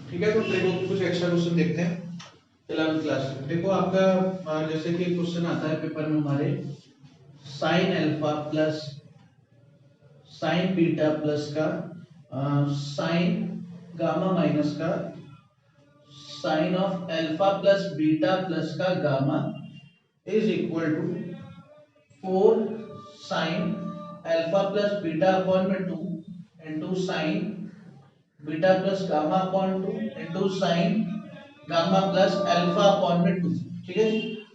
ठीक है, तो देखो कुछ एक्स्ट्रा क्वेश्चन देखते हैं 11th क्लास में। देखो आपका जैसे कि क्वेश्चन आता है पेपर में हमारे, sine alpha plus sine beta plus का साइन गामा माइनस का sine of alpha plus beta plus का gamma is equal to 4 sine alpha plus beta upon में 2 into sine beta plus gamma upon 2 into sine gamma plus alpha upon में 2। ठीक है,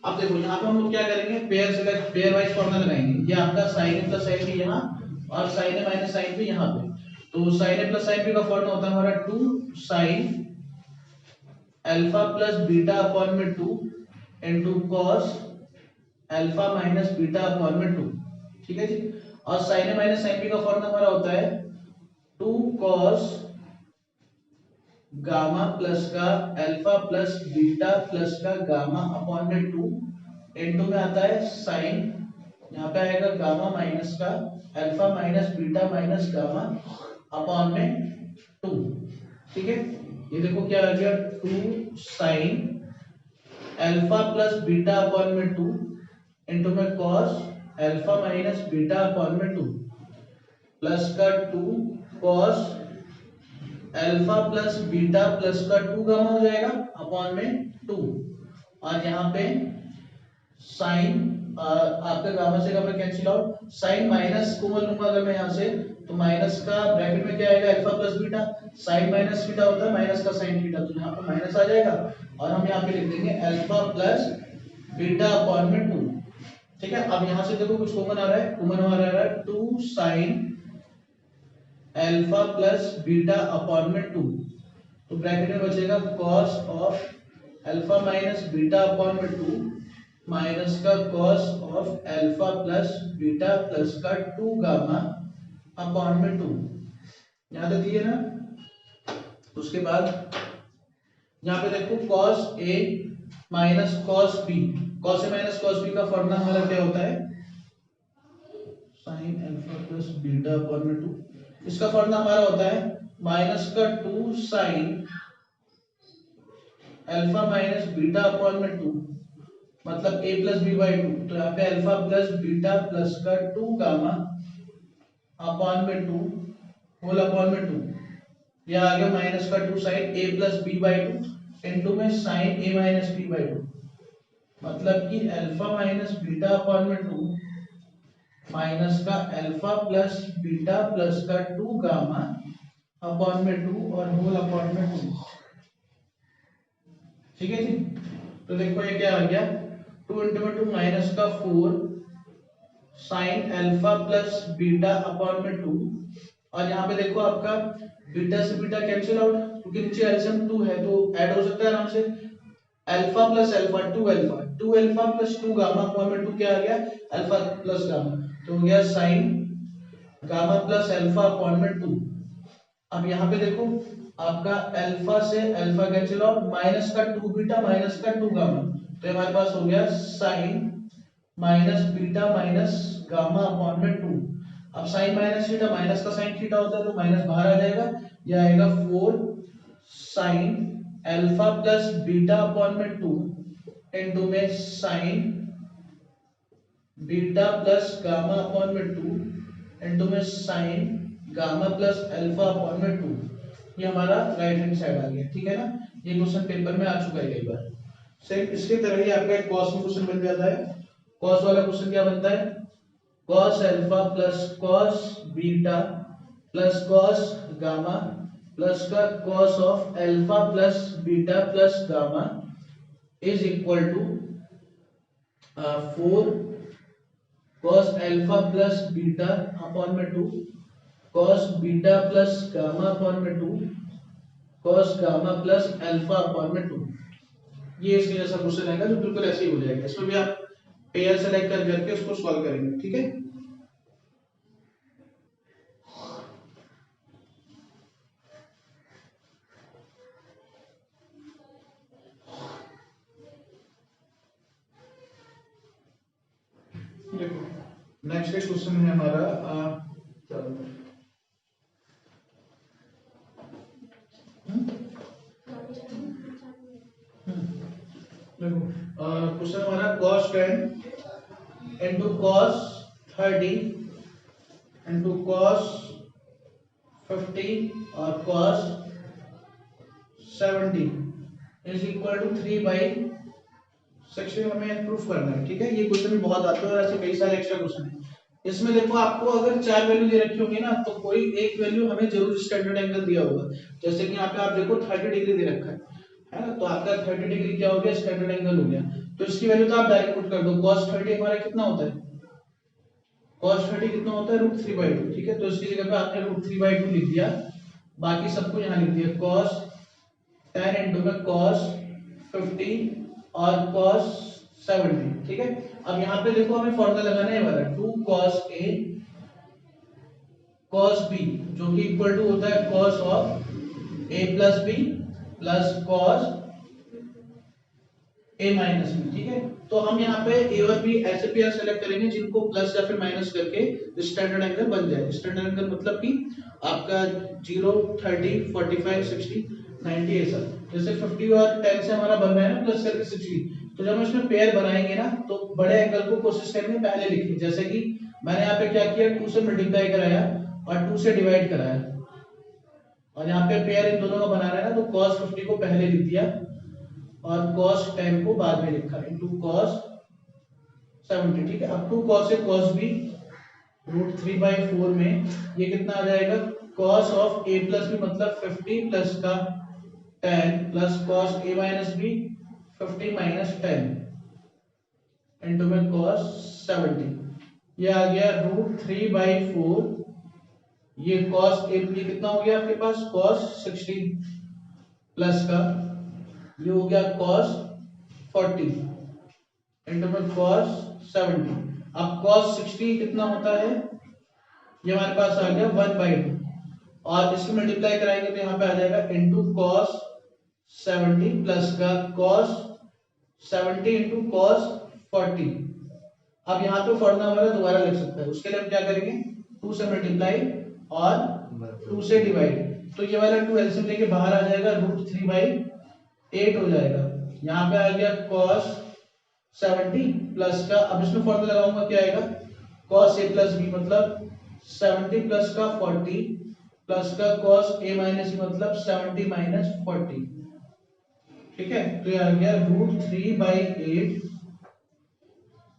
अब देखो यहाँ पे हम लोग क्या करेंगे, pair select pair wise formula लगाएंगे। ये आपका साइन ए प्लस साइन बी यहाँ और साइन ए माइनस साइन बी यहाँ पे। तो साइन ए प्लस साइन बी का फॉर्मूला होता है हमारा 2 sign alpha plus beta upon में 2 into cos alpha minus beta upon में 2। ठीक है जी। और साइन ए माइनस साइन बी का फॉर्मूला हमारा होता है 2 कॉस गामा प्लस का अल्फा प्लस बीटा प्लस का गामा अपॉन में 2 इनटू में आता है साइन, यहाँ पे आएगा गामा माइनस का alpha minus beta minus gamma upon में 2। ठीक है, ये देखो क्या आ गया 2 sign alpha plus beta upon में 2 इनटू में cos alpha minus beta upon में 2 प्लस का 2 cos alpha plus beta plus का 2 गामा हो जाएगा अपॉन में 2। और यहाँ पे साइन आपका गामा से gamma cancel out, sine minus common लूंगा अगर मैं यहाँ से, तो माइनस का ब्रैकेट में क्या आएगा alpha plus beta, sine minus theta होता है माइनस का साइन थीटा, तो यहाँ पे माइनस आ जाएगा और हम यहाँ पे लिख देंगे अल्फा प्लस बीटा अपॉन में 2। ठीक है, अब यहाँ से देखो कुछ कॉमन आ रहा है, कॉमन आ रहा है 2 sign alpha plus beta upon में 2, तो ब्रैकेट में बचेगा cos of alpha minus beta upon में 2 माइनस का cos of alpha plus beta plus का 2 गामा अपॉन में 2। याद रखिए ना। उसके बाद यहाँ पे देखो cos a minus cos b, cos a minus cos b का फॉर्मूला हमारा क्या होता है, sign alpha plus beta upon में 2। इसका फॉर्मूला हमारा होता है माइनस का 2 sine alpha minus beta upon में 2, मतलब a प्लस बी बाई 2, तो यहाँ पे अल्फा प्लस बीटा प्लस का 2 गामा अपॉन में 2 होल अपॉन में 2। यह आ गया माइनस का 2 sine a plus B by 2 into में sine a minus B by 2, मतलब कि अल्फा माइनस बीटा अपॉन में 2 माइनस का अल्फा प्लस बीटा प्लस का 2 गामा अपॉन में 2 और होल अपॉन में 2। ठीक है जी। तो देखो ये क्या आ गया 2 इंटू में 2 माइनस का 4 sine alpha plus beta upon में 2, और यहाँ पे देखो आपका बीटा से बीटा कैंसिल आउट क्योंकि नीचे एलसीएम 2 है तो ऐड हो सकता है आराम से। Alpha plus alpha 2 alpha 2 alpha plus 2 gamma upon में 2 क्या आ गया अल्फा प्लस गामा, तो हो गया sign gamma plus alpha upon में 2। अब यहाँ पे देखो आपका अल्फा से अल्फा कैंसिल आउट, माइनस का 2 बीटा माइनस का 2 गामा, तो हमारे पास हो गया sine minus beta minus gamma upon में 2। अब साइन माइनस थीटा माइनस का साइन थीटा होता है तो माइनस बाहर आ जाएगा, यह आएगा 4 sine alpha plus beta upon में 2 इनटू में sign beta plus gamma upon में 2 इनटू में sign gamma plus alpha upon में 2। ये हमारा राइट हैंड साइड आ गया। ठीक है ना, ये क्वेश्चन पेपर में आ चुका है कई बार। सेम इसके तरह ही आपका एक कॉस में क्वेश्चन बन जाता है। कॉस वाला क्वेश्चन क्या बनता है, cos alpha plus cos beta plus cos gamma plus का cos of alpha plus beta plus gamma is equal to 4 cos alpha plus beta upon में 2 cos beta plus gamma upon में 2 cos gamma plus alpha upon में 2। ये इसके जैसा question आएगा जो बिल्कुल ऐसे ही हो जाएगा। इसमें भी आप पेयर सेलेक्ट करके उसको सॉल्व करेंगे। ठीक है, देखो नेक्स्ट क्वेश्चन है हमारा देखो क्वेश्चन हमारा cos 10 into cos 30 into cos 50 और cos 70 इज इक्वल टू 3/16 हमें प्रूफ करना है। ठीक है, ये क्वेश्चन भी बहुत आते हैं और ऐसे कई सारे एक्स्ट्रा क्वेश्चन है। इसमें देखो आपको अगर चार वैल्यू दे रखी होंगी ना तो कोई एक वैल्यू हमें जरूर स्टैंडर्ड एंगल दिया होगा। जैसे कि यहाँ पे आप देखो 30 डिग्री दे रखा है ना, तो आपका 30 डिग्री क्या हो गया, स्टैंडर्ड एंगल हो गया। तो इसकी वैल्यू तो आप डायरेक्ट पुट कर दो। cos 30 हमारा कितना होता है, cos 30 कितना होता है √3/2। ठीक है, तो इसकी जगह पे आपने √3/2 लिख दिया, बाकी सबको यहाँ लिख दिया। cos 10 इंटू में cos 50 और cos 70। ठीक है, अब यहाँ पे देखो हमें फॉर्मूला लगाना है वाला 2 cos a cos b जो कि इक्वल टू होता है cos of a plus b plus cos a minus b। ठीक है, तो हम यहाँ पे a और b ऐसे पेयर सेलेक्ट करेंगे जिनको प्लस या फिर माइनस करके स्टैंडर्ड एंगल बन जाए। स्टैंडर्ड एंगल मतलब कि आपका 0, 30, 45, 60, 90 ऐसा। जैसे 50 और 10 से हमारा बन रहा है ना प्लस करके 60, तो जब हम इसमें पेयर बनाएंगे ना तो बड़े एंगल को कोशिश करेंगे पहले लिखने। जैसे कि मैंने यहाँ पे क्या किया, 2 से मल्टीप्लाई कराया और 2 से डिवाइड कराया, और यहाँ पे पेयर इन दोनों का बनाना है ना तो cos 50 को पहले लिख दिया और cos 10 को बाद में लिखा इनटू cos 70। ठीक है, अब 2 cos a cos b √3/4 में ये कितना आ जाएगा, cos of a plus b मतलब 50 प्लस का 10 plus cos a minus b 50 minus 10 into में cos 70। ये आ गया √3/4। ये cos a ये कितना हो गया आपके पास cos 60 प्लस का ये हो गया cos 40 इनटू में cos 70। अब cos 60 कितना होता है, ये हमारे पास आ गया 1/2 और इसको मल्टीप्लाई कराएंगे तो यहाँ पे आ जाएगा इनटू cos 70 प्लस का cos 70 इनटू cos 40। अब यहाँ पे फॉर्मूला हमारा दोबारा लग सकता है, उसके लिए हम क्या करेंगे, 2 से मल्टीप्लाई और 2 से डिवाइड, तो ये वाला 2 एलसीएम लेके बाहर आ जाएगा √3/8 हो जाएगा। यहाँ पे आ गया cos 70 प्लस का, अब इसमें फॉर्मूला लगाऊंगा क्या आएगा, cos a प्लस b मतलब 70 प्लस का 40 प्लस का cos a माइनस b मतलब 70 माइनस 40। ठीक है, तो ये आ गया √3/8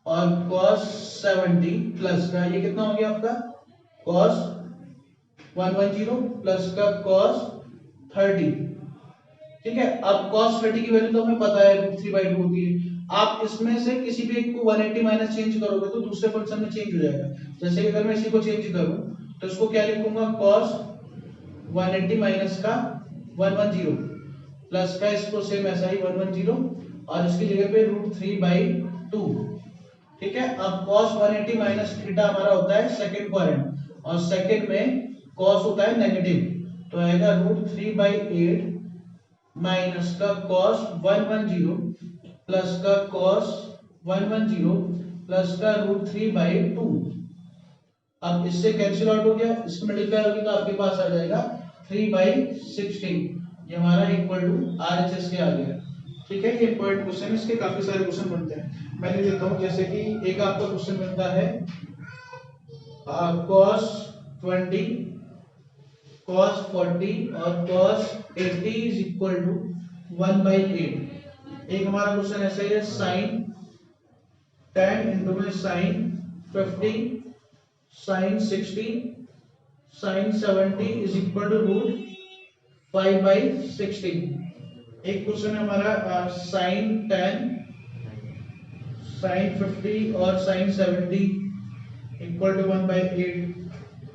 और cos 70 प्लस का ये कितना हो गया आपका cos 110 प्लस का cos 30। ठीक है, अब cos 30 की वैल्यू तो हमें पता है √3/2 होती है। आप इसमें से किसी भी एक को 180 माइनस चेंज करोगे तो दूसरे फंक्शन में चेंज हो जाएगा। जैसे कि अगर मैं इसी को चेंज करूं तो इसको क्या लिखूंगा, cos 180 माइनस का 110 प्लस का इसको सेम ऐसा ही 110 और इसकी जगह पे √3/2। ठीक है, अब cos 180 माइनस थीटा हमारा होता है सेकंड क्वाड्रेंट और सेकंड में cos होता है नेगेटिव, तो आएगा √3/8 माइनस का cos 110 प्लस का cos 110 प्लस का √3/2। अब इससे कैंसिल आउट हो गया, इसको मल्टीप्लाई होगी तो आपके पास आ जाएगा 3/16। ये हमारा इक्वल टू RHS के आ गया। ठीक है, ये इंपॉर्टेंट क्वेश्चन, इसके काफी सारे क्वेश्चन बनते हैं। मैं लिख देता हूं, जैसे कि एक आपका क्वेश्चन बनता है cos 20 cos 40 और cos 80 इज इक्वल टू 1/8। एक हमारा क्वेश्चन ऐसा ही है sin 10 इंटू में sin 50 sin 60 sin 70 is equal to √5/16। एक क्वेश्चन है हमारा sin 10 sin 50 और sin 70 इक्वल टू 1/8।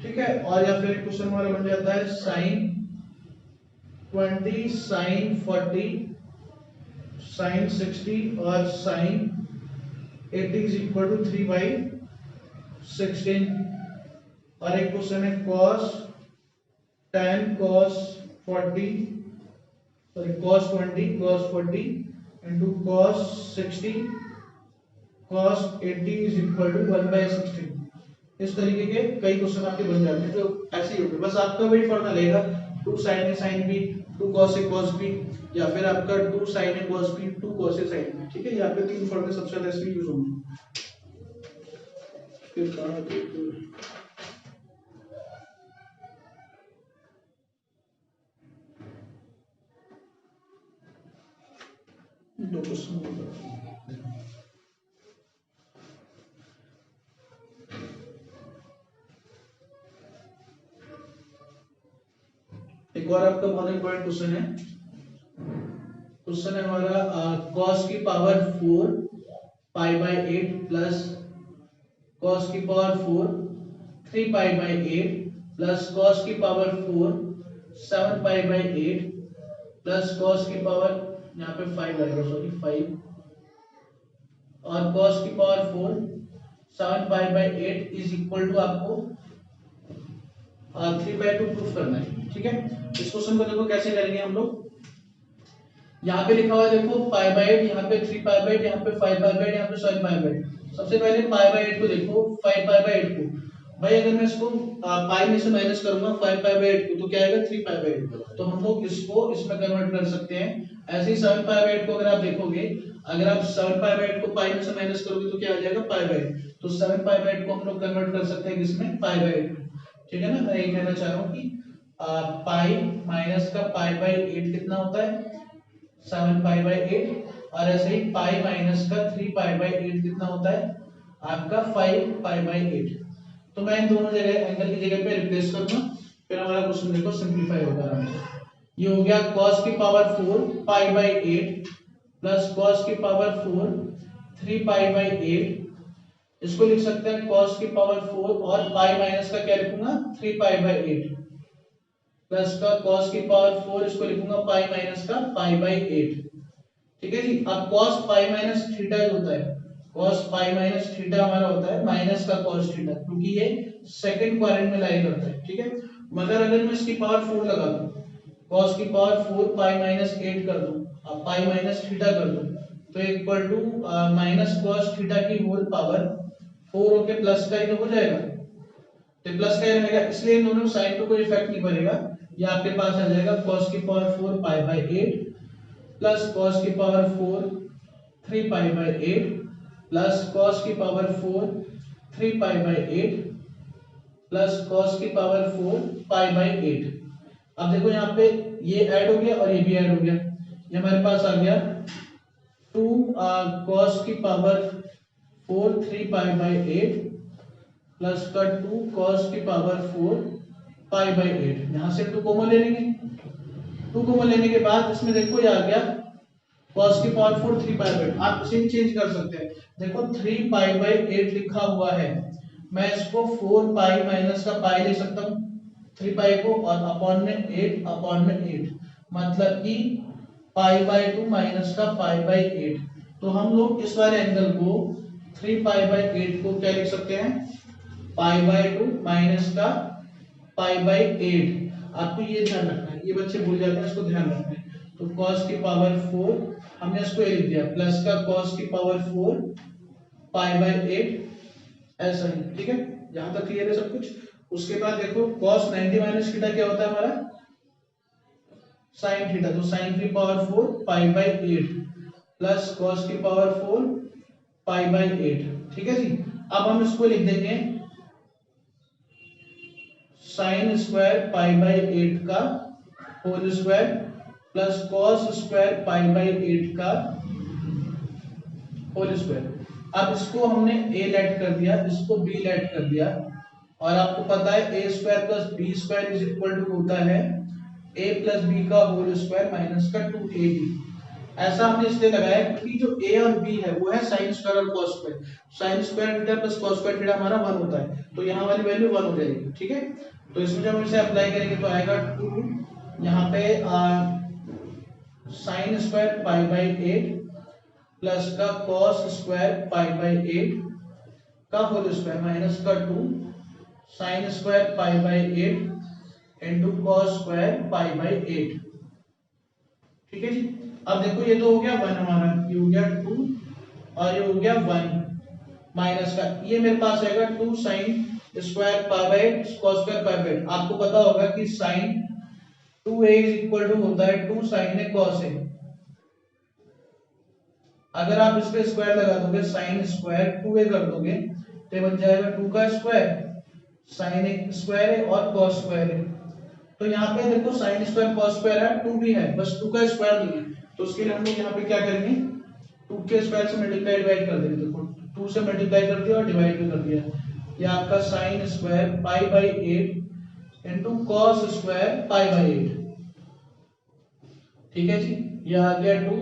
ठीक है, और या फिर क्वेश्चन हमारा बन जाता है sin 20 sin 40 sin 60 और sin 80 इज इक्वल टू 3/16। और एक क्वेश्चन है cos 10 cos 40 sorry cos 20 cos 40 into cos 60 cos 80 is equal to 1/16। इस तरीके के कई क्वेश्चन आपके बन जाते हैं जो ऐसे ही होंगे, बस आपका वही फॉर्मूला लेगा 2 sin a sin b 2 cos a cos b, या फिर आपका 2 sin a cos b, 2 cos a sin b। ठीक है, यहाँ पे 3 फॉर्मूले सबसे ज्यादा इसमें यूज होंगे। फिर कहाँ देखो, दो क्वेश्चन एक और आपका बहुत इंपॉर्टेंट क्वेश्चन है। क्वेश्चन है हमारा cos की power 4 pi by 8 plus cos की power 4 3 pi by 8 plus cos की power 4 7 pi by 8 plus cos की पावर, यहाँ पे 5 आएगा, सॉरी 5, और cos की power 4 7 pi by 8 is equal to आपको 3/2 प्रूफ करना है। ठीक है, इस क्वेश्चन को देखो कैसे करेंगे हम लोग। यहाँ पे लिखा हुआ है देखो पाई बाई 8, यहाँ पे 3 पाई बाई 8, यहाँ पे 5 पाई बाई 8, यहाँ पे 7 पाई बाई 8। सबसे पहले पाई बाई 8 को देखो, 5 पाई बाई 8 को भाई अगर मैं इसको पाई में से माइनस करूंगा 5 पाई बाई 8 को तो क्या आएगा 3 पाई बाई 8। तो हम लोग इसको इसमें कन्वर्ट कर सकते हैं। ऐसे ही 7 पाई बाई 8 को अगर आप देखोगे, अगर आप 7 पाई बाई 8 को पाई में से माइनस करोगे तो क्या आ जाएगा पाई बाई 8। तो 7 पाई बाई 8 को हम लोग कन्वर्ट कर सकते हैं किसमें, पाई बाई 8। ठीक है ना, मैं ये कहना चाह रहा हूँ कि पाई माइनस का पाई बाई 8 कितना होता है 7 पाई बाई 8, और ऐसे ही पाई माइनस का 3 पाई बाई 8 कितना होता है आपका 5 पाई बाई 8। तो मैं इन दोनों जगह एंगल की जगह पे रिप्लेस करूंगा, फिर हमारा क्वेश्चन देखो सिंपलीफाई होगा आराम से। ये हो गया cos की power 4 pi by 8 plus cos की पावर 4 3 पाई बाई 8। इसको लिख सकते हैं cos की पावर 4 और पाई माइनस का क्या लिखूंगा 3 पाई बाई 8 प्लस का cos की पावर 4, इसको लिखूंगा पाई माइनस का पाई बाई 8। ठीक है जी, अब cos पाई माइनस थीटा होता है, cos पाई माइनस थीटा हमारा होता है माइनस का cos थीटा, क्योंकि ये सेकंड क्वाड्रेंट में लाई करता है। ठीक है, मगर अगर मैं इसकी पावर 4 लगा दूं, cos की पावर 4 पाई माइनस 8 कर दूं, अब पाई माइनस थीटा कर दूं, तो equal to minus cos theta की होल पावर 4 होके प्लस का ही तो हो जाएगा, तो प्लस का ही रहेगा, इसलिए इन दोनों साइन पे कोई इफेक्ट नहीं पड़ेगा। ये आपके पास आ जाएगा cos की power 4 pi by 8 plus cos की power 4 3 pi by 8 plus cos की power 4 3 pi by 8 plus cos की पावर 4 पाई बाई 8। अब देखो यहाँ पे ये ऐड हो गया और ये भी ऐड हो गया, ये हमारे पास आ गया 2 cos की पावर 4 3 पाई बाई 8 प्लस का 2 cos की पावर 4 पाई बाई 8। यहाँ से 2 कॉमन ले लेंगे, 2 कॉमन लेने के बाद इसमें देखो ये आ गया cos की पावर 4 3 पाई बाई 8। आप इसे चेंज कर सकते हैं, देखो 3 पाई बाई 8 लिखा हुआ है, मैं इसको 4 पाई माइनस का पाई ले सकता हूँ 3 पाई को, और अपॉन में 8 अपॉन में 8, मतलब कि पाई बाई 2 माइनस का पाई बाई 8। तो हम लोग इस वाले एंगल को 3 पाई बाई 8 को क्या लिख सकते हैं पाई बाई 2 माइनस का पाई बाई 8। आपको ये ध्यान रखना है, ये बच्चे भूल जाते हैं, इसको ध्यान रखना है। तो cos की पावर 4 हमने इसको ये लिख दिया प्लस का cos की पावर 4 पाई बाई 8, ऐसा ही। ठीक है, यहां तक क्लियर है सब कुछ। उसके बाद देखो cos 90 माइनस थीटा क्या होता है हमारा sin थीटा, तो sin की power 4 pi by 8 plus cos की पावर 4 पाई बाई 8। ठीक है जी, अब हम इसको लिख देंगे साइन स्क्वायर पाई बाई 8 का whole square plus cos square pi by 8 का होल स्क्वायर। अब इसको हमने a लेट कर दिया, इसको b लेट कर दिया, और आपको पता है a square plus b square is equal to होता है a प्लस b का होल स्क्वायर माइनस का 2ab। ऐसा हमने इसलिए लगाया क्योंकि जो a और b है वो है साइन स्क्वायर और cos square, sine square theta plus cos square theta हमारा 1 होता है, तो यहाँ वाली वैल्यू 1 हो जाएगी। ठीक है, तो इसमें जब हम इसे अप्लाई करेंगे तो आएगा 2 यहाँ पे sine square pi by 8 plus का कॉस स्क्वायर पाई बाई 8 का होल स्क्वायर माइनस का 2 sine square pi by 8 into cos square pi by 8। ठीक है जी, अब देखो ये तो हो गया 1 हमारा, ये हो गया 2 और ये हो गया 1 माइनस का, ये मेरे पास आएगा 2 sine square pi by 8 cos square pi by 8। आपको पता होगा कि sign 2a is equal to होता है 2 साइन ए कॉस ए। अगर आप इस पे स्क्वायर लगा दोगे साइन स्क्वायर 2a कर दोगे तो बन जाएगा 2 का स्क्वायर साइन ए स्क्वायर है और कॉस स्क्वायर है। तो यहाँ पे देखो साइन स्क्वायर कॉस स्क्वायर है 2 भी है, बस 2 का स्क्वायर नहीं है। तो उसके लिए हम लोग यहाँ पे क्या करेंगे, 2 के स्क्वायर से मल्टीप्लाई डिवाइड कर देंगे। देखो 2 से मल्टीप्लाई कर दिया और डिवाइड भी कर दिया। ये आपका sine square pi by 8 into cos square pi by 8। ठीक है जी, ये आ गया 2,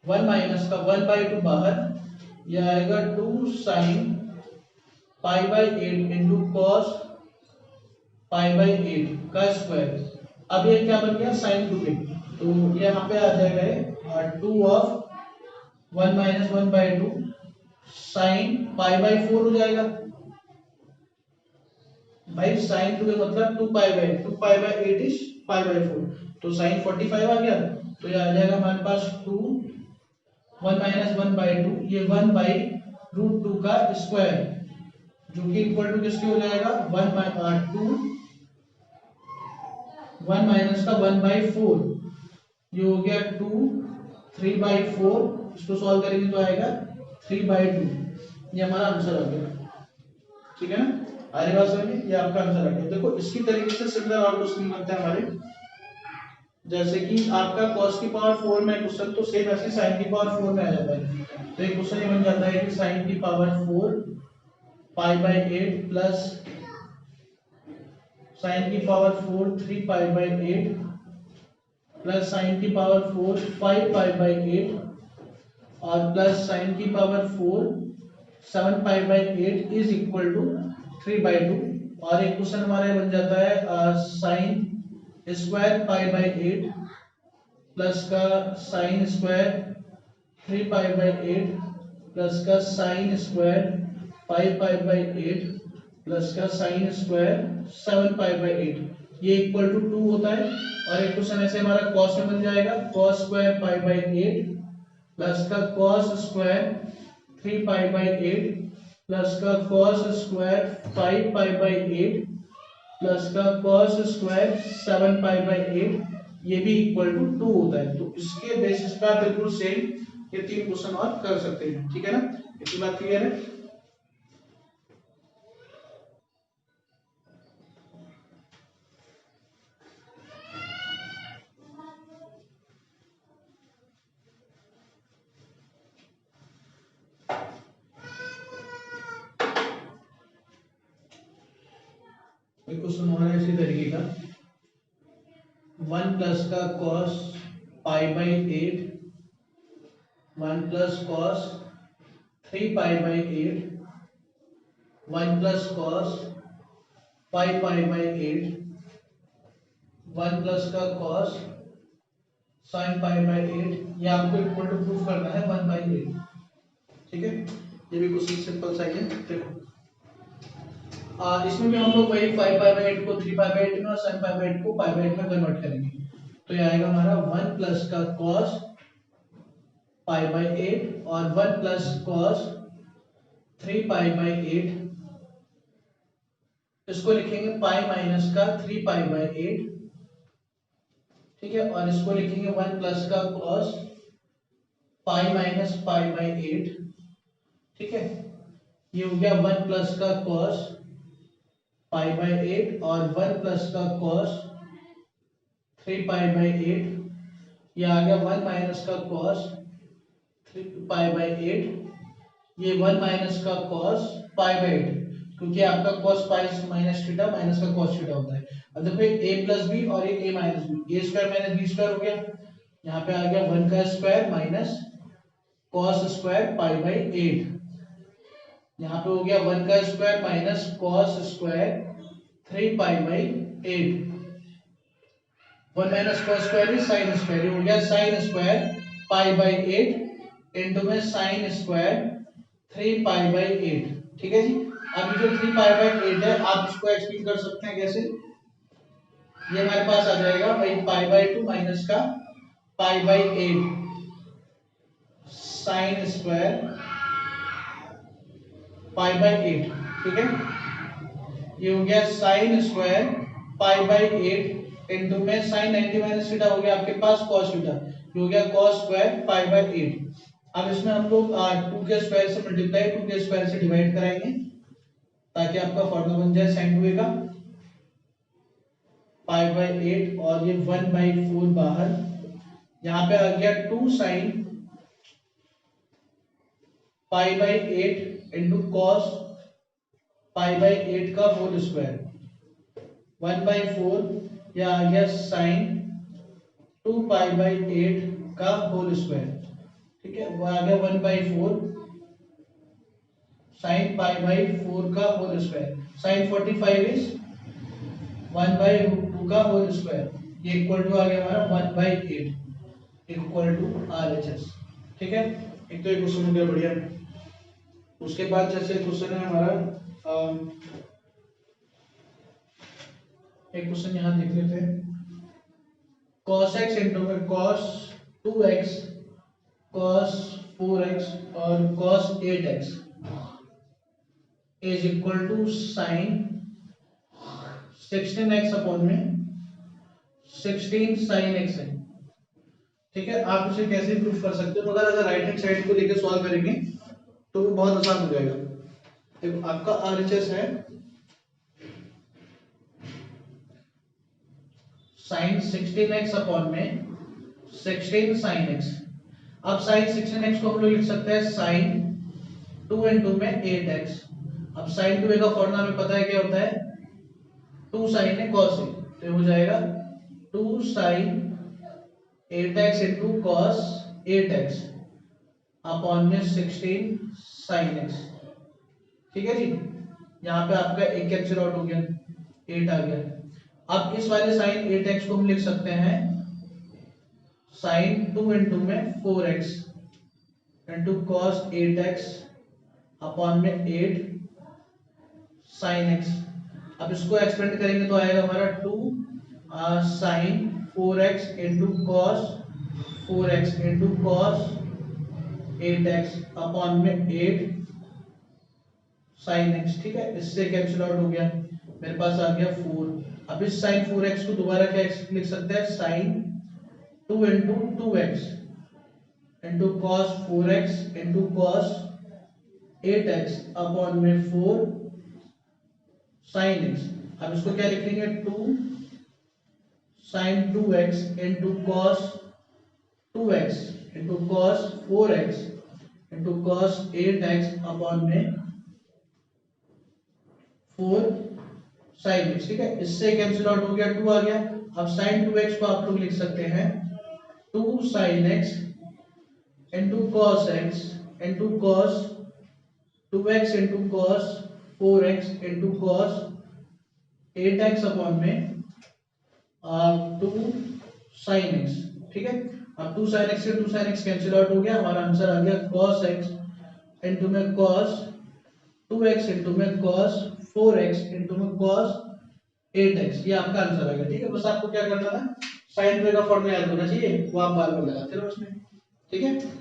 1 माइनस का 1/2 बाहर, यह आएगा 2 sine pi by 8 into cos pi by 8 का स्क्वायर। अब ये क्या बन गया साइन 2a, तो ये यहाँ पे आ जाएगा 2 of 1 minus 1/2 sine pi by 4 हो जाएगा। भाई साइन 2a मतलब 2 pi by 8 is pi by 4, तो साइन 45 आ गया। तो ये आ जाएगा हमारे पास 2 1 माइनस 1/2, ये 1/√2 का स्क्वायर, जो कि इक्वल टू किसके हो जाएगा 1 माइनस का 1/4, ये हो गया 2 3/4, इसको सॉल्व करेंगे तो आएगा 3/2। ये हमारा आंसर आ गया। ठीक है ना, आगे बात समझिए, ये आपका आंसर आ गया। देखो इसकी तरीके से सिमिलर और क्वेश्चन बनते हैं हमारे, जैसे कि आपका cos की पावर 4 में क्वेश्चन, तो सेम ऐसे sin की पावर 4 में आ जाता है। तो एक क्वेश्चन ये बन जाता है कि sin की power 4 pi by 8 plus sin की power 4 3 pi by 8 plus sin की पावर 4 5 पाई बाई 8 और प्लस sin की power 4 7 pi by 8 is equal to 3/2। और एक क्वेश्चन हमारा बन जाता है sin square pi by 8 plus का sine square 3 pi by 8 plus का sine square 5 pi by 8 plus का साइन स्क्वायर 7 पाई बाई 8, ये इक्वल टू 2 होता है। और एक क्वेश्चन ऐसे हमारा कॉस में बन जाएगा cos square pi by 8 plus का cos square 3 pi by 8 plus का cos square 5 pi by 8 plus का cos स्क्वायर 7 पाई बाई 8, ये भी इक्वल टू 2 होता है। तो इसके बेसिस पे आप बिल्कुल सेम ये 3 क्वेश्चन और कर सकते हैं। ठीक है ना, इतनी बात क्लियर है। क्वेश्चन हमारा इसी तरीके का 1 प्लस का cos pi by 8 1 plus cos 3 pi by 8 1 plus cos 5 pi by 8 1 plus का cos sin पाई बाई 8, ये आपको इक्वल टू प्रूफ करना है 1/8। ठीक है, ये भी क्वेश्चन सिंपल सा है। देखो इसमें भी हम लोग वही 5 पाई बाई 8 को 3 पाई बाई 8 में और sin पाई बाई 8 को पाई बाई 8 में कन्वर्ट करेंगे। तो ये आएगा हमारा 1 प्लस का cos पाई बाई 8 और 1 प्लस cos 3 पाई बाई 8, इसको लिखेंगे पाई माइनस का 3 पाई बाई 8। ठीक है, और इसको लिखेंगे 1 प्लस का cos pi minus pi by 8। ठीक है, ये हो गया 1 प्लस का cos पाई बाई 8 और 1 प्लस का cos 3 पाई बाई 8, ये आ गया 1 माइनस का cos 3 पाई बाई 8, ये 1 माइनस का cos पाई बाई 8, क्योंकि आपका cos pi minus theta minus का cos थीटा होता है। अब देखो a प्लस बी और एक a minus B, a square minus B square हो गया, यहाँ पे आ गया 1 का square minus cos square pi by 8, यहाँ पे हो गया 1 का square minus cos square 3 pi by 8, 1 minus cos square is sin square, हो गया sin square pi by 8 into में sin स्क्वायर 3 पाई बाई 8। ठीक है जी, अब जो 3 पाई बाई 8 है आप इसको एक्सप्लेन कर सकते हैं कैसे, ये हमारे पास आ जाएगा भाई पाई बाई 2 माइनस का pi by 8 sin square pi by 8। ठीक है, ये हो गया sin square pi by 8 into में sin 90 माइनस थीटा हो गया आपके पास cos थीटा, जो हो गया cos स्क्वायर पाई बाय 8। अब इसमें हम लोग 2 के स्क्वायर से मल्टीप्लाई 2 के स्क्वायर से डिवाइड कराएंगे ताकि आपका फॉर्मूला बन जाए sin 2a का पाई बाय 8 और ये 1/4 बाहर, यहाँ पे आ गया 2 sin pi by 8 into cos pi by 8 का होल स्क्वायर 1/4, या आ गया साइन 2 पाई बाय 8 का होल स्क्वायर। ठीक है, वो आ गया 1/4 साइन पाई बाय 4 का होल स्क्वायर। साइन 45 इज 1/2 का होल स्क्वायर, ये इक्वल टू आ गया हमारा 1/8 इक्वल टू RHS। ठीक है, एक तो ये क्वेश्चन हो गया बढ़िया। उसके बाद जैसे क्वेश्चन है हमारा एक क्वेश्चन यहां देख लेते हैं। cos x इंटू में cos 2x cos 4x और cos 8x is equal to sine 16x upon में 16 sin x है। ठीक है, आप इसे कैसे प्रूफ कर सकते हो, मगर अगर राइट हैंड साइड को लेकर सॉल्व करेंगे तो वो बहुत आसान हो जाएगा। देखो आपका RHS है साइन 16x अपॉन में 16 sin x। अब साइन 16x को हम लोग लिख सकते हैं साइन 2 इंटू में 8x। अब साइन 2a का फॉर्मूला हमें पता है क्या होता है, 2 sin है cos है, तो हो जाएगा 2 sin 8x into cos 8x upon में 16 sin x। ठीक है जी, यहाँ पे आपका एक कैंसिल आउट हो गया, 8 आ गया। अब इस वाले sin 8x को हम लिख सकते हैं sin 2 इंटू में 4x into cos 8x upon में 8 sin x। अब इसको एक्सपेंड करेंगे तो आएगा हमारा 2 sin 4x into cos 4x into cos 8x upon में 8 sin x। ठीक है, इससे कैंसिल आउट हो गया, मेरे पास आ गया 4। अब इस sin 4x को दोबारा क्या लिख सकते हैं, sin 2 into 2x into cos 4x into cos 8x upon में 4 sin x। अब इसको क्या लिखेंगे, 2 sin 2x into cos 2x into cos 4x into cos 8x upon में 4 sin x। ठीक है, इससे कैंसिल आउट हो गया, 2 आ गया। अब sin 2x को आप लोग लिख सकते हैं 2 sin x into cos x into cos 2x into cos 4x into cos 8x upon में 2 sin x। ठीक है, अब 2 sin x से 2 sin x कैंसिल आउट हो गया, हमारा आंसर आ गया cos x इंटू में cos 2x इंटू में cos 4x इंटू में cos 8x, ये आपका आंसर आ गया। ठीक है, बस आपको क्या करना था, साइन 2 का फॉर्मूला याद होना चाहिए, वो आप बार बार लगाते रहो उसमें। ठीक है,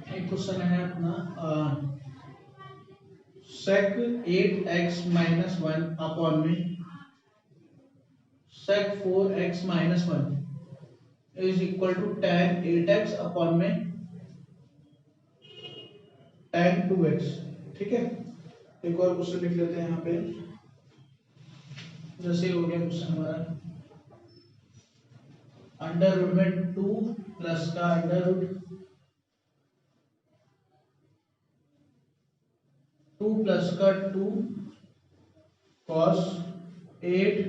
एक क्वेश्चन है अपना sec 8x माइनस 1 अपॉन में sec 4x minus 1 is equal to tan 8x upon में tan 2x। ठीक है, एक और क्वेश्चन लिख लेते हैं यहाँ पे, जैसे हो गया क्वेश्चन हमारा अंडर रूट में 2 प्लस का अंडर रूट 2 प्लस का 2 cos 8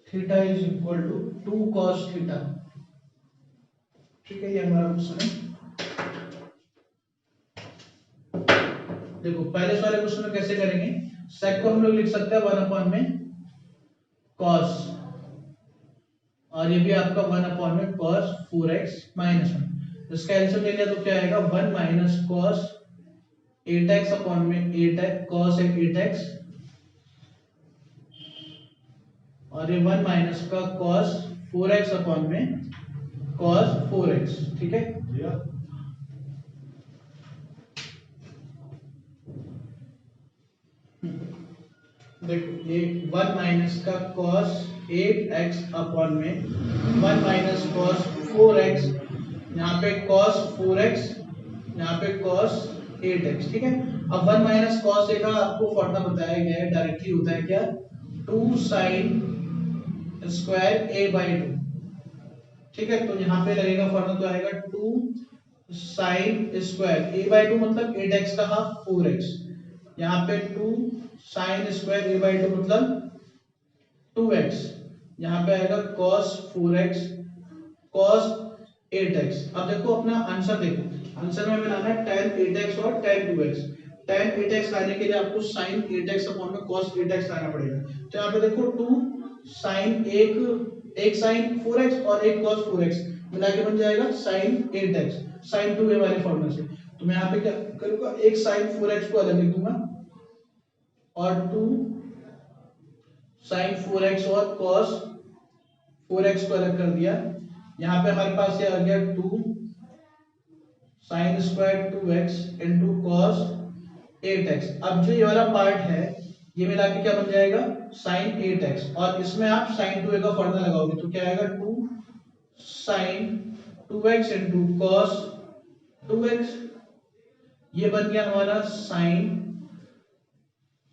theta is equal to 2 cos theta. ठीक है, ये हमारा क्वेश्चन है। देखो पहले वाले क्वेश्चन में कैसे करेंगे, सेक को हम लोग लिख सकते हैं 1 अपॉन में cos, और ये भी आपका 1 अपॉन में cos 4x माइनस 1। इसका एलसीएम ले लिया तो क्या आएगा, 1 माइनस cos 8x अपॉन में 8x cos 8x और ये 1 माइनस का cos 4x अपॉन में cos 4x, ठीक है। देखो ये 1 माइनस का cos 8x अपॉन में 1 माइनस cos 4x, यहाँ पे cos 4x, यहाँ पे cos 8x, ठीक है। अब 1 माइनस cos a का आपको फॉर्मूला बताया गया है, डायरेक्टली होता है क्या, 2 sin स्क्वायर a बाई 2, ठीक है। तो यहाँ पे लगेगा फॉर्मूला, तो आएगा 2 sin स्क्वायर a बाई 2 मतलब 8x का हाफ 4x, यहाँ पे 2 sin स्क्वायर a बाई 2 मतलब 2x, यहाँ पे आएगा cos 4x cos 8x। अब देखो अपना आंसर, देखो आंसर में हमें लाना है tan 8x और tan 2x। tan 8x लाने के लिए आपको sin 8x अपॉन में cos 8x लाना पड़ेगा। तो यहाँ पे देखो 2 sin एक sin 4x और एक cos 4x मिला के बन जाएगा sin 8x, sin 2a वाले फॉर्मूले से। तो मैं यहाँ पे क्या करूँगा, एक sin 4x को अलग लिख दूंगा और 2 sin 4x और cos 4x को अलग कर दिया। यहाँ पे हमारे पास ये आ गया 2 sin square 2x into cos 8x। अब जो ये वाला पार्ट है ये मिला के क्या बन जाएगा, sin 8x, और इसमें आप sin 2a का फॉर्मूला लगाओगे तो क्या आएगा, 2 sin 2x into cos 2x, ये बन गया हमारा sin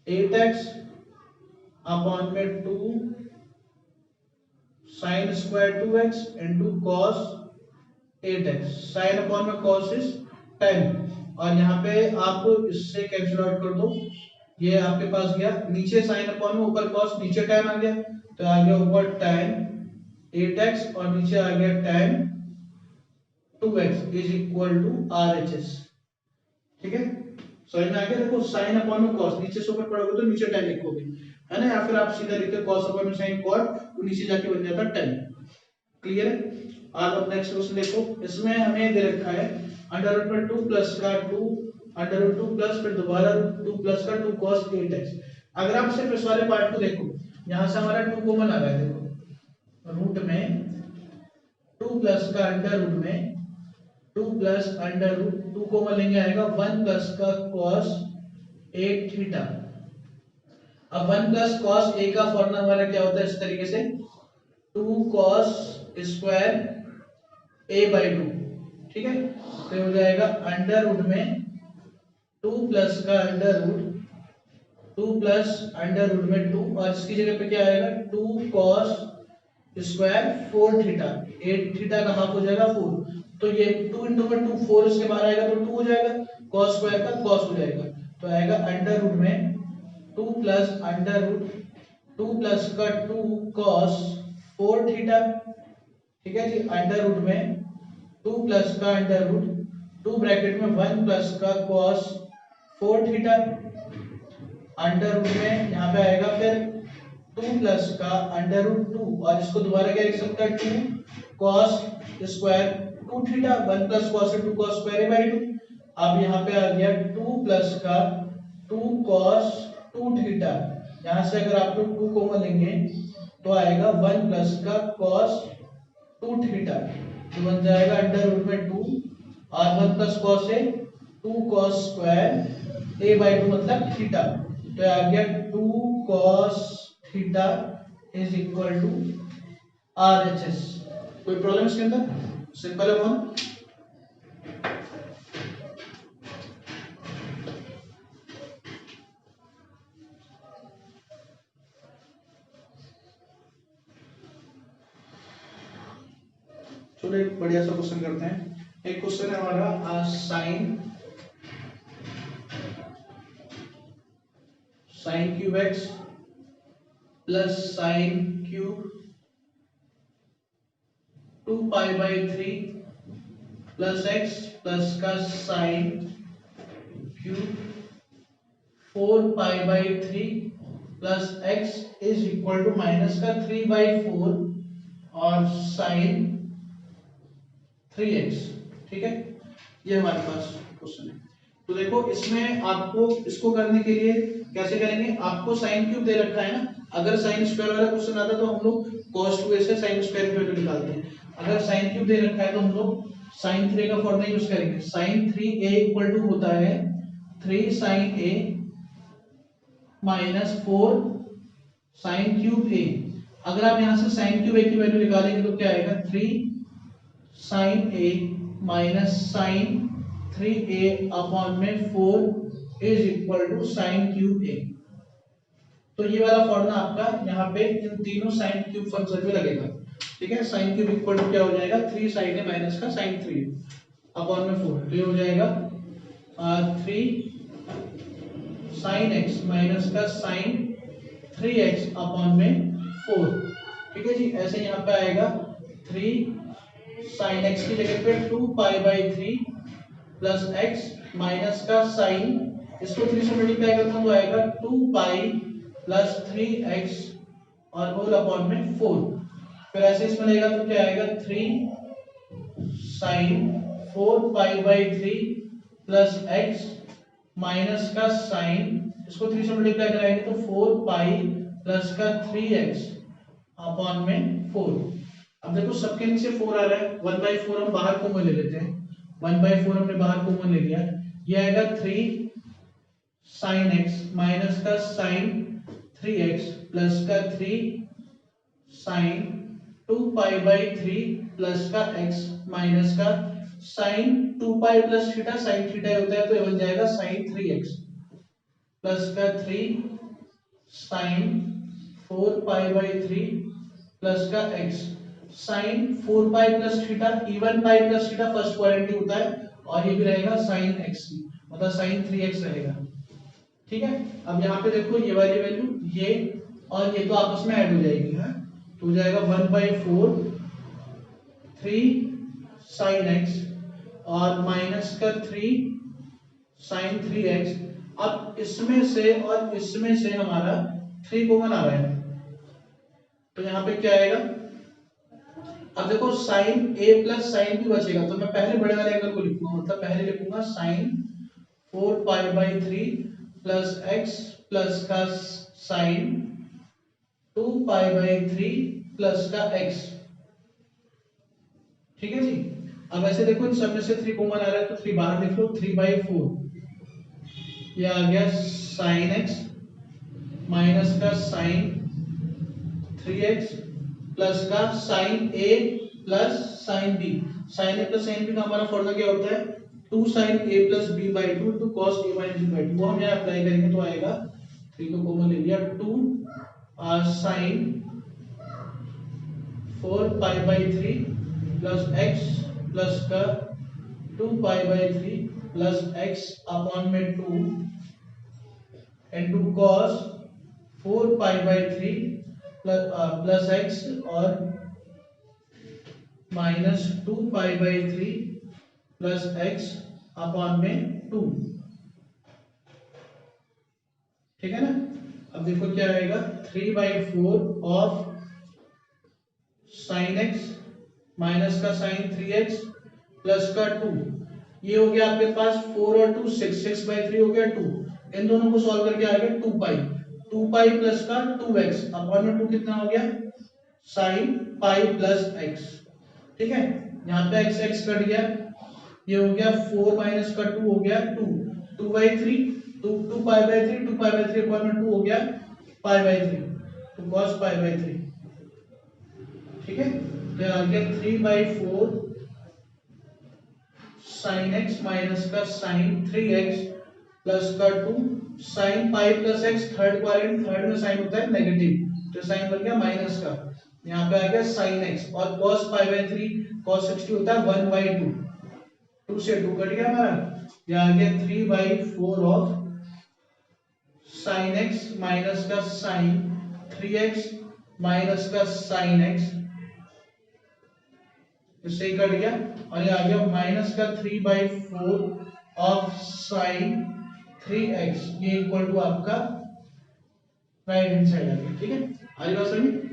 8x अपॉन में 2 sin square 2x into cos 8x। sin upon में cos इज 10, और यहाँ पे आप इससे कैंसिल आउट कर दो, ये आपके पास गया नीचे sin अपॉन में, ऊपर cos, नीचे tan आ गया, तो आ गया ऊपर tan 8x और नीचे आ गया tan 2x is equal to RHS, ठीक है। समझ में आ गया। देखो sin अपॉन में cos, नीचे से ऊपर पढ़ोगे तो नीचे tan लिखोगे, है ना, या फिर आप सीधा लिखते cos अपॉन में sin cot, तो नीचे जाके बन जाता tan। क्लियर है। आज अब नेक्स्ट क्वेश्चन देखो, इसमें हमें दे रखा है अंडर रूट में 2 प्लस का 2 अंडर रूट 2 प्लस फिर दोबारा 2 प्लस का 2 cos 8x। अगर आप सिर्फ इस वाले पार्ट को देखो, यहाँ से हमारा 2 कॉमन आ रहा है, देखो रूट में 2 प्लस का अंडर रूट में 2 प्लस अंडर रूट 2 कॉमन लेंगे, आएगा 1 प्लस का cos 8 थीटा। अब 1 प्लस cos a का फॉर्मूला हमारा क्या होता है, इस तरीके से 2 cos स्क्वायर a बाई 2, ठीक है। तो हो जाएगा अंडर रूट में 2 प्लस का under root 2 plus under root में 2, और इसकी जगह पे क्या आएगा 2 cos स्क्वायर 4 थीटा, 8 थीटा का हाफ हो जाएगा 4, तो ये 2 इंटू में 2 4 इसके बाहर आएगा तो 2 हो जाएगा, cos स्क्वायर का cos हो जाएगा, तो आएगा अंडर रूट में 2 प्लस अंडर रूट 2 प्लस का 2 cos 4 थीटा, ठीक है जी। अंडर रूट में 2 प्लस का अंडर रूट 2 ब्रैकेट में 1 प्लस का cos 4 थीटा, अंडर रूट में यहाँ पे आएगा फिर 2 प्लस का अंडर रूट 2, और इसको दोबारा क्या लिख सकता है 2 cos square 2 theta, 1 plus cos से 2 cos स्क्वायर बाई 2। अब यहाँ पे आ गया 2 प्लस का 2 cos 2 थीटा, यहाँ से अगर आप लोग 2 कॉमन लेंगे तो आएगा 1 प्लस का cos 2 थीटा, तो बन जाएगा अंडर रूट में 2 और 1 प्लस cos से 2 cos स्क्वायर a बाई 2 मतलब थीटा, तो आ गया 2 cos थीटा इज इक्वल टू RHS। कोई प्रॉब्लम इसके अंदर, सिंपल है वन। चलो एक बढ़िया सा क्वेश्चन करते हैं। एक क्वेश्चन है हमारा sine cube X plus sine cube 2 pi by 3 plus X plus का sine cube 4 pi by 3 plus X is equal to minus का 3 बाई 4 और साइन 3x, ठीक है। ये हमारे पास क्वेश्चन है। तो देखो इसमें आपको इसको करने के लिए कैसे करेंगे, आपको साइन क्यूब दे रखा है ना, अगर साइन स्क्वायर वाला क्वेश्चन आता तो हम लोग cos 2a से साइन स्क्वायर की वैल्यू निकालते हैं। अगर साइन क्यूब दे रखा है तो हम लोग साइन 3a का फॉर्मूला यूज करेंगे। साइन 3a इक्वल टू होता है 3 sine a minus 4 sine cube a। अगर आप यहां से साइन क्यूब a की वैल्यू निकालेंगे तो क्या आएगा, 3 sine a minus sine 3a upon में 4 is equal to sine cube a। तो ये वाला फॉर्मूला आपका यहाँ पे इन तीनों साइन क्यूब फंक्शन में लगेगा। ठीक है, साइन क्यूब इक्वल टू क्या हो जाएगा, 3 साइन a माइनस का साइन 3 अपॉन में 4, तो ये हो जाएगा 3 साइन x माइनस का साइन 3x अपॉन में 4। ठीक है जी, ऐसे यहाँ पे आएगा 3 साइन x की जगह पे 2 pi by 3 plus x minus का साइन, इसको 3 से मल्टीप्लाई करता हूँ तो आएगा 2 पाई प्लस 3x और होल अपॉन में 4। फिर ऐसे इसमें लेगा तो क्या आएगा, 3 sine 4 pi by 3 plus x minus का साइन, इसको 3 से मल्टीप्लाई कराएंगे तो 4 पाई प्लस का 3x अपॉन में 4। अब देखो सबके नीचे 4 आ रहा है, 1/4 हम बाहर कॉमन ले लेते हैं, 1/4 हमने बाहर कॉमन ले लिया, ये आएगा 3 साइन x माइनस का साइन 3x प्लस का 3 साइन 2 पाई बाई 3 प्लस का x माइनस का sine 2 pi plus theta, sine theta होता है तो ये बन जाएगा साइन 3x प्लस का 3 साइन 4 पाई बाई 3 प्लस का x sine 4 pi plus theta, even pi plus theta first quadrant होता है, और ये भी रहेगा साइन x मतलब साइन 3x रहेगा। ठीक है, अब यहाँ पे देखो ये वाली वैल्यू ये और ये तो आपस में ऐड हो जाएगी है, तो हो जाएगा 1/4 3 साइन x और माइनस का 3 साइन 3x। अब इसमें से और इसमें से हमारा 3 कॉमन आ रहा है, तो यहाँ पे क्या आएगा, अब देखो sine a plus sine b बचेगा, तो मैं पहले बड़े वाले एंगल को लिखूंगा, मतलब पहले लिखूंगा sine 4 pi by 3 plus x plus का साइन 2 पाई बाई 3 प्लस का x। ठीक है जी, अब ऐसे देखो इन सब में से 3 कॉमन आ रहा है तो 3 बाहर लिख लो, 3/4 ये आ गया साइन x माइनस का साइन 3x प्लस का sine a plus sine b। Sine a plus sine b का हमारा फॉर्मूला क्या होता है, 2 sine a plus b by 2 to cos a minus b by 2, वो हम यहाँ अप्लाई करेंगे तो आएगा 3 को कॉमन ले लिया, 2 sine 4 pi by 3 plus x plus का 2 pi by 3 plus x upon में 2 into cos 4 pi by 3 plus x और minus 2 pi by 3 plus x upon में 2। ठीक है ना, अब देखो क्या आएगा, 3/4 ऑफ साइन x माइनस का साइन 3x प्लस का 2, ये हो गया आपके पास 4 और 2 6, 6/3 हो गया 2, इन दोनों को सॉल्व करके आ गया 2 पाई प्लस का 2x अपॉन में 2 कितना हो गया, साइन पाई प्लस x। ठीक है, यहाँ पे x x कट गया, ये हो गया 4 माइनस का 2 हो गया 2/3 2 pi by 3 2 pi by 3 upon में 2 हो गया पाई बाई 3 तो cos पाई बाई 3। ठीक है, तो आ गया 3/4 साइन x माइनस का साइन 3x प्लस का 2 sine pi plus x, third quadrant, third में साइन होता है नेगेटिव, तो साइन बन गया माइनस का, यहाँ पे आ गया साइन x और cos पाई बाई 3 cos 60 होता है 1/2, 2 से 2 कट गया हमारा, ये आ गया 3/4 ऑफ साइन x माइनस का साइन 3x माइनस का साइन x, इससे कट गया, और ये आ गया माइनस का 3/4 ऑफ साइन 3x, ये इक्वल टू आपका राइट हैंड साइड आ गया। ठीक है, आगे बात समझ।